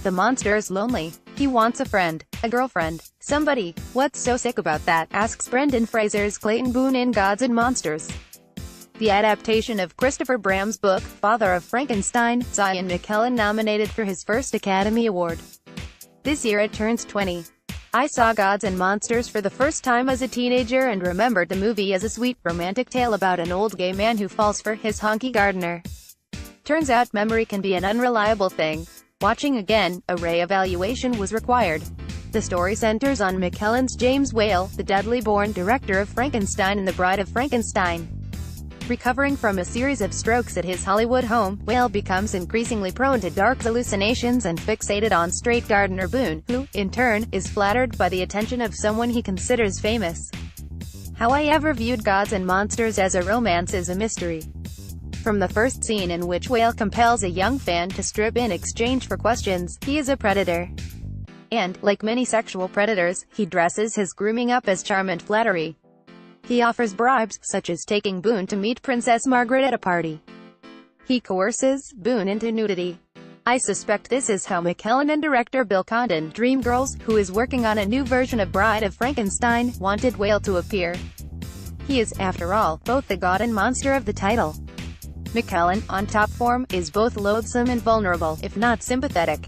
the monster's lonely. He wants a friend, a girlfriend, somebody. What's so sick about that? Asks Brendan-Fraser's Clayton Boone in Gods and Monsters. The adaptation of Christopher Bram's book, Father of Frankenstein, saw Ian McKellen nominated for his first Academy Award. This year it turns 20. I saw Gods and Monsters for the first time as a teenager and remembered the movie as a sweet, romantic tale about an old gay man who falls for his hunky gardener. Turns out memory can be an unreliable thing. Watching again, a re-evaluation was required. The story centers on McKellen's James Whale, the deadly-born director of Frankenstein and The Bride of Frankenstein. Recovering from a series of strokes at his Hollywood home, Whale becomes increasingly prone to dark hallucinations and fixated on straight gardener Boone, who, in turn, is flattered by the attention of someone he considers famous. How I ever viewed Gods and Monsters as a romance is a mystery. From the first scene in which Whale compels a young fan to strip in exchange for questions, he is a predator. And, like many sexual predators, he dresses his grooming up as charm and flattery. He offers bribes, such as taking Boone to meet Princess Margaret at a party. He coerces Boone into nudity. I suspect this is how McKellen and director Bill Condon, Dreamgirls, who is working on a new version of Bride of Frankenstein, wanted Whale to appear. He is, after all, both the god and monster of the title. McKellen, on top form, is both loathsome and vulnerable, if not sympathetic.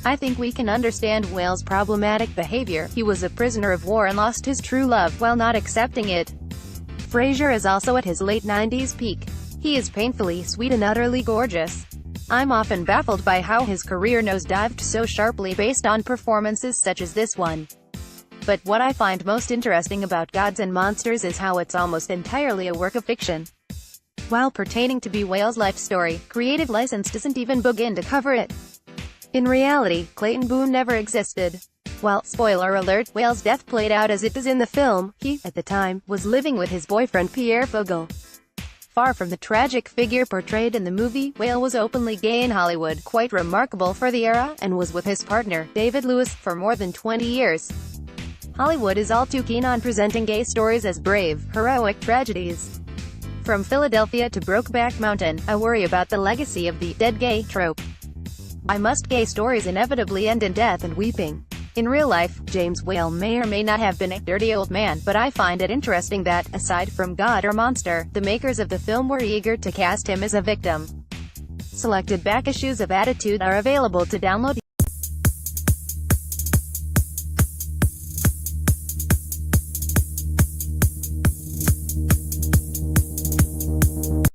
I think we can understand Whale's problematic behavior. He was a prisoner of war and lost his true love while not accepting it. Fraser is also at his late 90s peak. He is painfully sweet and utterly gorgeous. I'm often baffled by how his career nosedived so sharply based on performances such as this one. But what I find most interesting about Gods and Monsters is how it's almost entirely a work of fiction. While pertaining to be Whale's life story, creative license doesn't even begin to cover it. In reality, Clayton Boone never existed. While, spoiler alert, Whale's death played out as it does in the film, he, at the time, was living with his boyfriend Pierre Fogel. Far from the tragic figure portrayed in the movie, Whale was openly gay in Hollywood, quite remarkable for the era, and was with his partner, David Lewis, for more than 20 years. Hollywood is all too keen on presenting gay stories as brave, heroic tragedies. From Philadelphia to Brokeback Mountain, I worry about the legacy of the dead gay trope. Why must gay stories inevitably end in death and weeping? In real life, James Whale may or may not have been a dirty old man, but I find it interesting that, aside from God or Monster, the makers of the film were eager to cast him as a victim. Selected back issues of Attitude are available to download